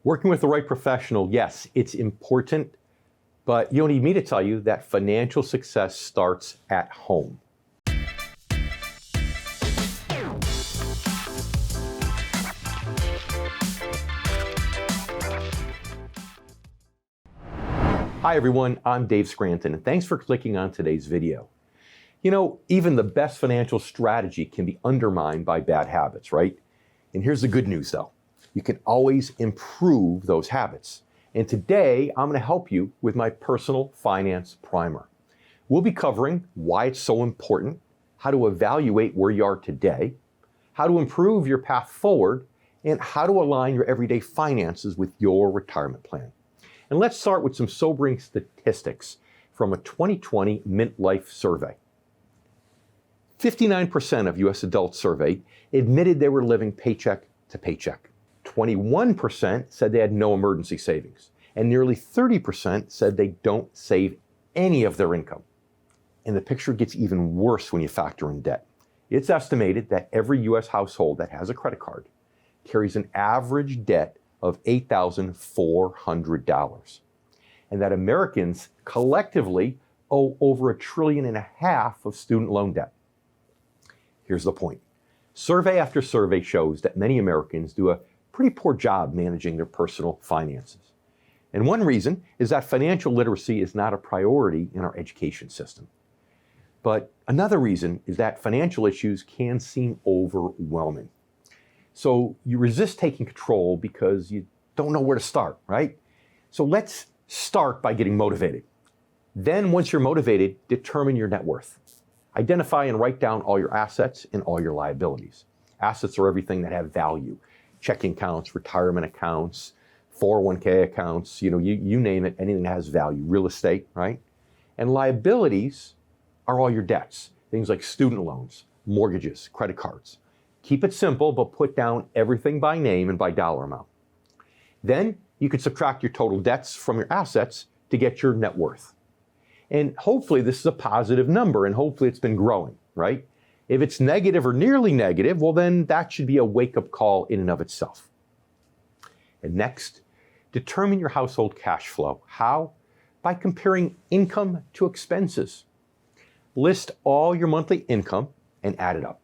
Working with the right professional, yes, it's important, but you don't need me to tell you that financial success starts at home. Hi everyone, I'm Dave Scranton, and thanks for clicking on today's video. You know, even the best financial strategy can be undermined by bad habits, right? And here's the good news though. You can always improve those habits. And today, I'm going to help you with my personal finance primer. We'll be covering why it's so important, how to evaluate where you are today, how to improve your path forward, and how to align your everyday finances with your retirement plan. And let's start with some sobering statistics from a 2020 Mint Life survey. 59% of US adults surveyed admitted they were living paycheck to paycheck. 21% said they had no emergency savings, and nearly 30% said they don't save any of their income. And the picture gets even worse when you factor in debt. It's estimated that every US household that has a credit card carries an average debt of $8,400, and that Americans collectively owe over $1.5 trillion of student loan debt. Here's the point. Survey after survey shows that many Americans do a pretty poor job managing their personal finances. And one reason is that financial literacy is not a priority in our education system. But another reason is that financial issues can seem overwhelming. So you resist taking control because you don't know where to start, right? So let's start by getting motivated. Then once you're motivated, determine your net worth. Identify and write down all your assets and all your liabilities. Assets are everything that have value. Checking accounts, retirement accounts, 401k accounts, you name it, anything that has value, real estate, right? And liabilities are all your debts, things like student loans, mortgages, credit cards. Keep it simple, but put down everything by name and by dollar amount. Then you can subtract your total debts from your assets to get your net worth. And hopefully this is a positive number, and hopefully it's been growing, right? If it's negative or nearly negative, well then that should be a wake-up call in and of itself. And next, determine your household cash flow. How? By comparing income to expenses. List all your monthly income and add it up.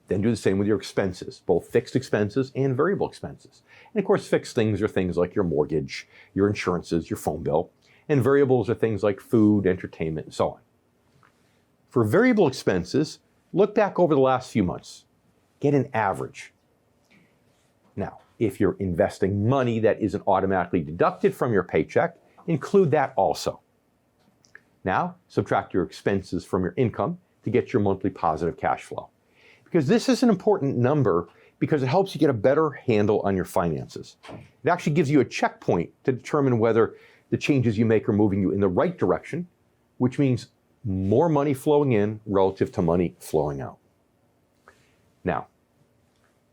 Then do the same with your expenses, both fixed expenses and variable expenses. And of course, fixed things are things like your mortgage, your insurances, your phone bill, and variables are things like food, entertainment, and so on. For variable expenses, look back over the last few months. Get an average. Now, if you're investing money that isn't automatically deducted from your paycheck, include that also. Now, subtract your expenses from your income to get your monthly positive cash flow. Because this is an important number because it helps you get a better handle on your finances. It actually gives you a checkpoint to determine whether the changes you make are moving you in the right direction, which means more money flowing in relative to money flowing out. Now,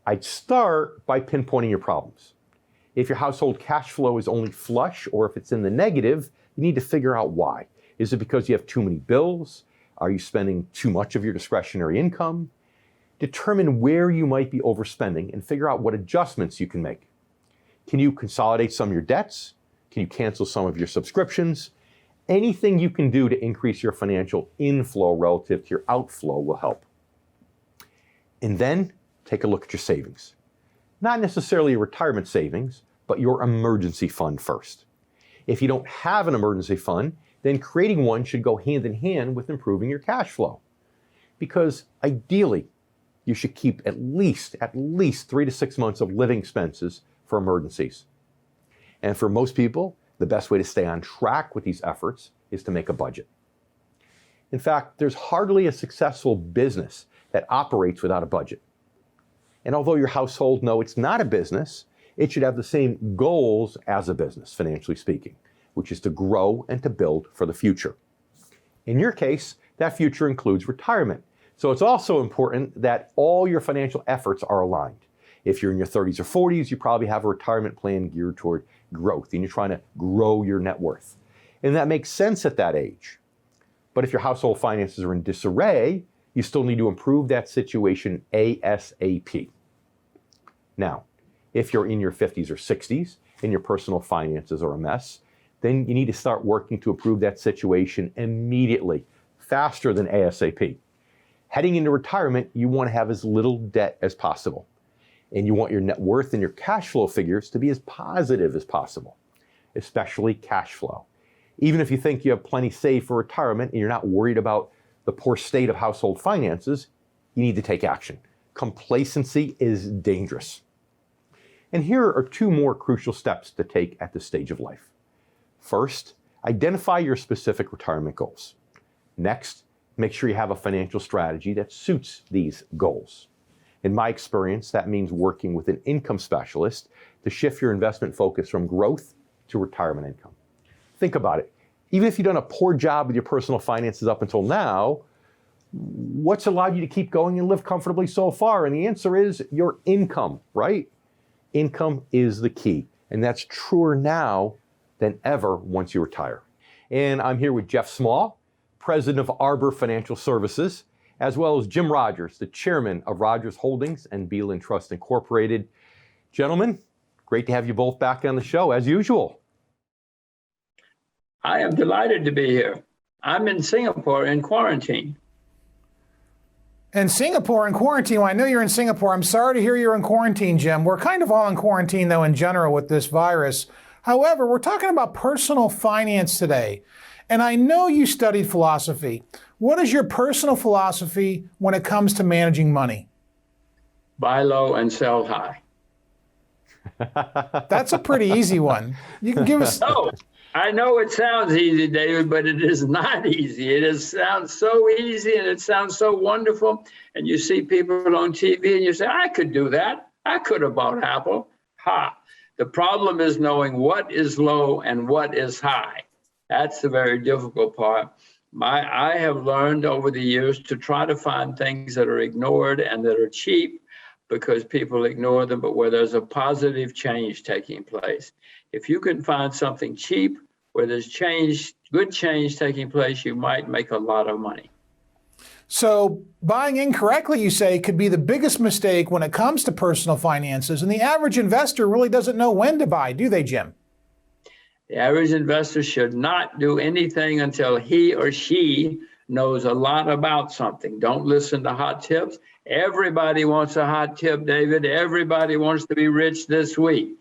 I'd start by pinpointing your problems. If your household cash flow is only flush or if it's in the negative, you need to figure out why. Is it because you have too many bills? Are you spending too much of your discretionary income? Determine where you might be overspending and figure out what adjustments you can make. Can you consolidate some of your debts? Can you cancel some of your subscriptions? Anything you can do to increase your financial inflow relative to your outflow will help. And then take a look at your savings. Not necessarily your retirement savings, but your emergency fund first. If you don't have an emergency fund, then creating one should go hand in hand with improving your cash flow. Because ideally, you should keep at least 3 to 6 months of living expenses for emergencies. And for most people, the best way to stay on track with these efforts is to make a budget. In fact, there's hardly a successful business that operates without a budget. And although your household know it's not a business, it should have the same goals as a business, financially speaking, which is to grow and to build for the future. In your case, that future includes retirement. So it's also important that all your financial efforts are aligned. If you're in your 30s or 40s, you probably have a retirement plan geared toward growth, and you're trying to grow your net worth. And that makes sense at that age. But if your household finances are in disarray, you still need to improve that situation ASAP. Now, if you're in your 50s or 60s and your personal finances are a mess, then you need to start working to improve that situation immediately, faster than ASAP. Heading into retirement, you want to have as little debt as possible. And you want your net worth and your cash flow figures to be as positive as possible, especially cash flow. Even if you think you have plenty saved for retirement and you're not worried about the poor state of household finances, you need to take action. Complacency is dangerous. And here are two more crucial steps to take at this stage of life. First, identify your specific retirement goals. Next, make sure you have a financial strategy that suits these goals. In my experience, that means working with an income specialist to shift your investment focus from growth to retirement income. Think about it. Even if you've done a poor job with your personal finances up until now, what's allowed you to keep going and live comfortably so far? And the answer is your income, right? Income is the key. And that's truer now than ever once you retire. And I'm here with Jeff Small, president of Arbor Financial Services, as well as Jim Rogers, the chairman of Rogers Holdings and Beal and Trust Incorporated. Gentlemen, great to have you both back on the show as usual. I am delighted to be here. I'm in Singapore in quarantine. In Singapore in quarantine? Well, I know you're in Singapore. I'm sorry to hear you're in quarantine, Jim. We're kind of all in quarantine, though, in general with this virus. However, we're talking about personal finance today. And I know you studied philosophy. What is your personal philosophy when it comes to managing money? Buy low and sell high. That's a pretty easy one. You can give us... No, I know it sounds easy, David, but it is not easy. Sounds so easy and it sounds so wonderful. And you see people on TV and you say, I could do that. I could have bought Apple. Ha. The problem is knowing what is low and what is high. That's the very difficult part. I have learned over the years to try to find things that are ignored and that are cheap because people ignore them, but where there's a positive change taking place. If you can find something cheap where there's change, good change taking place, you might make a lot of money. So buying incorrectly, you say, could be the biggest mistake when it comes to personal finances. And the average investor really doesn't know when to buy, do they, Jim? The average investor should not do anything until he or she knows a lot about something. Don't listen to hot tips. Everybody wants a hot tip, David. Everybody wants to be rich this week.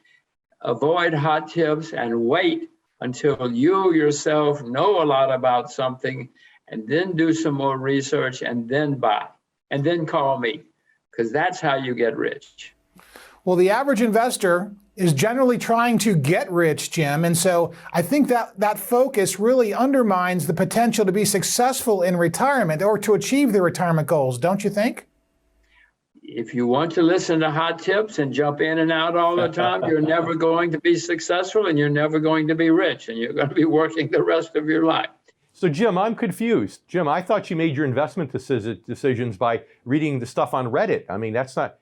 Avoid hot tips and wait until you yourself know a lot about something, and then do some more research and then buy, and then call me, because that's how you get rich. Well, the average investor is generally trying to get rich, Jim. And so I think that focus really undermines the potential to be successful in retirement or to achieve the retirement goals, don't you think? If you want to listen to hot tips and jump in and out all the time, you're never going to be successful and you're never going to be rich and you're going to be working the rest of your life. So Jim, I'm confused. Jim, I thought you made your investment decisions by reading the stuff on Reddit. I mean, that's not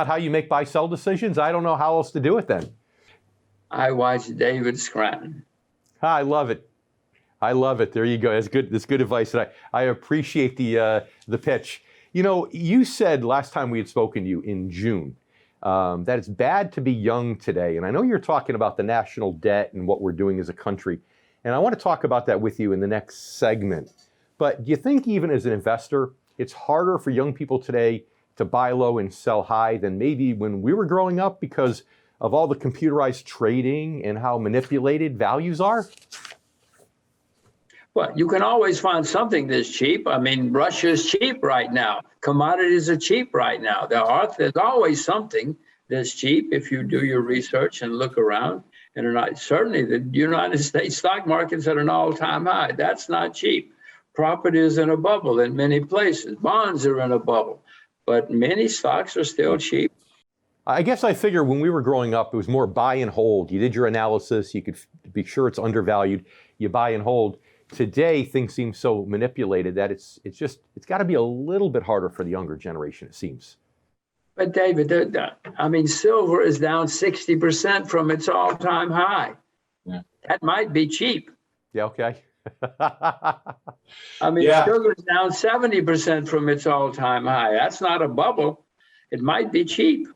how you make buy-sell decisions. I don't know how else to do it then. I watch David Scranton. I love it. I love it. There you go. That's good. That's good advice. And I appreciate the pitch. You know, you said last time we had spoken to you in June that it's bad to be young today. And I know you're talking about the national debt and what we're doing as a country. And I want to talk about that with you in the next segment. But do you think even as an investor, it's harder for young people today to buy low and sell high than maybe when we were growing up because of all the computerized trading and how manipulated values are? Well, you can always find something that's cheap. I mean, Russia's cheap right now. Commodities are cheap right now. There's always something that's cheap if you do your research and look around. And certainly the United States stock market's at an all-time high. That's not cheap. Property is in a bubble in many places. Bonds are in a bubble. But many stocks are still cheap. I guess I figure when we were growing up, it was more buy and hold. You did your analysis. You could be sure it's undervalued. You buy and hold. Today, things seem so manipulated that it's got to be a little bit harder for the younger generation, it seems. But David, I mean, silver is down 60% from its all-time high. Yeah. That might be cheap. Yeah, okay. I mean, sugar's down 70% from its all-time high. That's not a bubble. It might be cheap.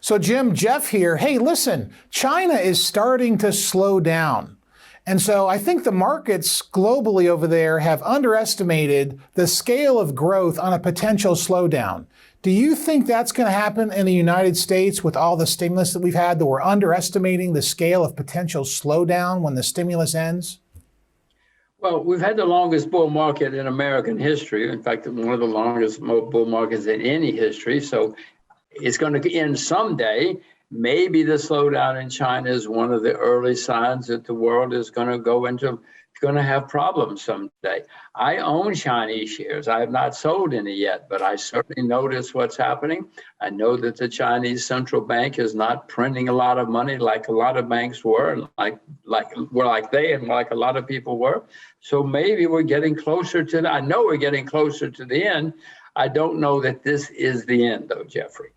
So Jim, Jeff here. Hey, listen, China is starting to slow down. And so I think the markets globally over there have underestimated the scale of growth on a potential slowdown. Do you think that's going to happen in the United States with all the stimulus that we've had, that we're underestimating the scale of potential slowdown when the stimulus ends? Well, we've had the longest bull market in American history. In fact, one of the longest bull markets in any history. So it's going to end someday. Maybe the slowdown in China is one of the early signs that the world is going to have problems someday. I own Chinese shares. I have not sold any yet, but I certainly notice what's happening. I know that the Chinese central bank is not printing a lot of money like a lot of banks were, like a lot of people were. So maybe we're getting closer to I know we're getting closer to the end. I don't know that this is the end, though, Jeffrey.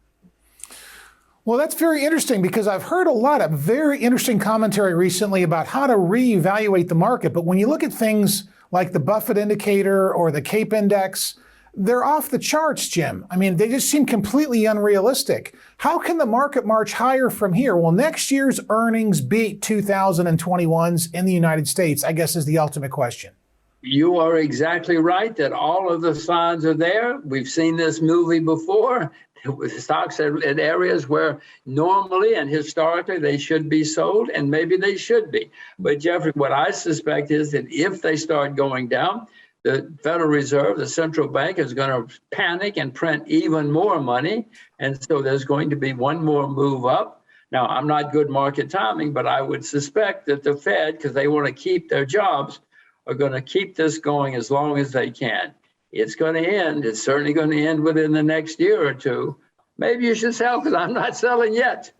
Well, that's very interesting, because I've heard a lot of very interesting commentary recently about how to reevaluate the market. But when you look at things like the Buffett indicator or the CAPE index, they're off the charts, Jim. I mean, they just seem completely unrealistic. How can the market march higher from here? Will next year's earnings beat 2021's in the United States, I guess, is the ultimate question. You are exactly right that all of the signs are there. We've seen this movie before. With stocks at areas where normally and historically they should be sold, and maybe they should be. But Jeffrey, what I suspect is that if they start going down, the Federal Reserve, the central bank, is going to panic and print even more money. And so there's going to be one more move up. Now, I'm not good market timing, but I would suspect that the Fed, because they want to keep their jobs, are going to keep this going as long as they can. It's going to end. It's certainly going to end within the next year or two. Maybe you should sell, because I'm not selling yet.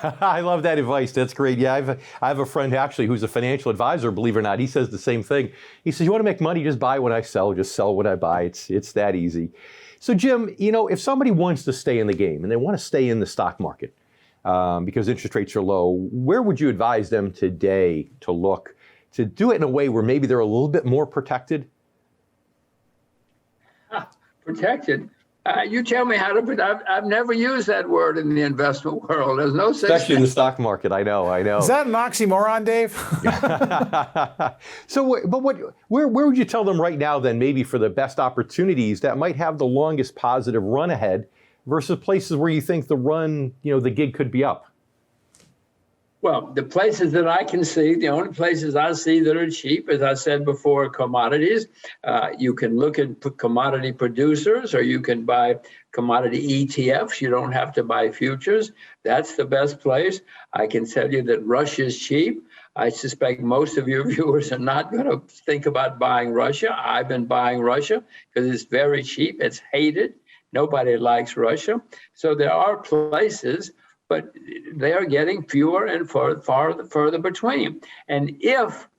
I love that advice. That's great. Yeah, I have a friend actually who's a financial advisor, believe it or not. He says the same thing. He says, you want to make money, just buy when I sell, just sell when I buy. It's that easy. So Jim, if somebody wants to stay in the game and they want to stay in the stock market because interest rates are low, where would you advise them today to look to do it in a way where maybe they're a little bit more protected? Protected? You tell me how to. I've never used that word in the investment world. There's no such Especially in thing. the stock market. I know. Is that an oxymoron, Dave? So, but where would you tell them right now then, maybe for the best opportunities that might have the longest positive run ahead versus places where you think the run, the gig could be up? Well, the places that I can see, the only places I see that are cheap, as I said before, commodities. You can look at commodity producers, or you can buy commodity ETFs. You don't have to buy futures. That's the best place. I can tell you that Russia's cheap. I suspect most of your viewers are not going to think about buying Russia. I've been buying Russia because it's very cheap. It's hated. Nobody likes Russia. So there are places, but they are getting fewer and further between. And if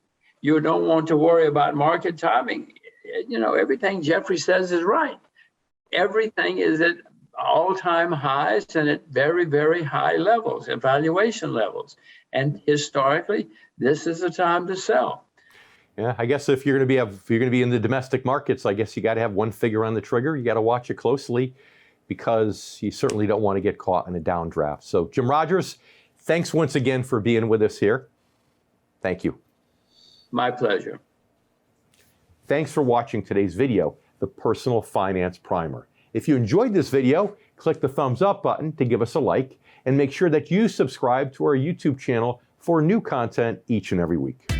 you don't want to worry about market timing, everything Jeffrey says is right. Everything is at all-time highs and at very, very high levels, evaluation levels. And historically, this is the time to sell. Yeah, I guess if you're going to be in the domestic markets, I guess you got to have one finger on the trigger. You got to watch it closely, because you certainly don't want to get caught in a downdraft. So Jim Rogers, thanks once again for being with us here. Thank you. My pleasure. Thanks for watching today's video, The Personal Finance Primer. If you enjoyed this video, click the thumbs up button to give us a like, and make sure that you subscribe to our YouTube channel for new content each and every week.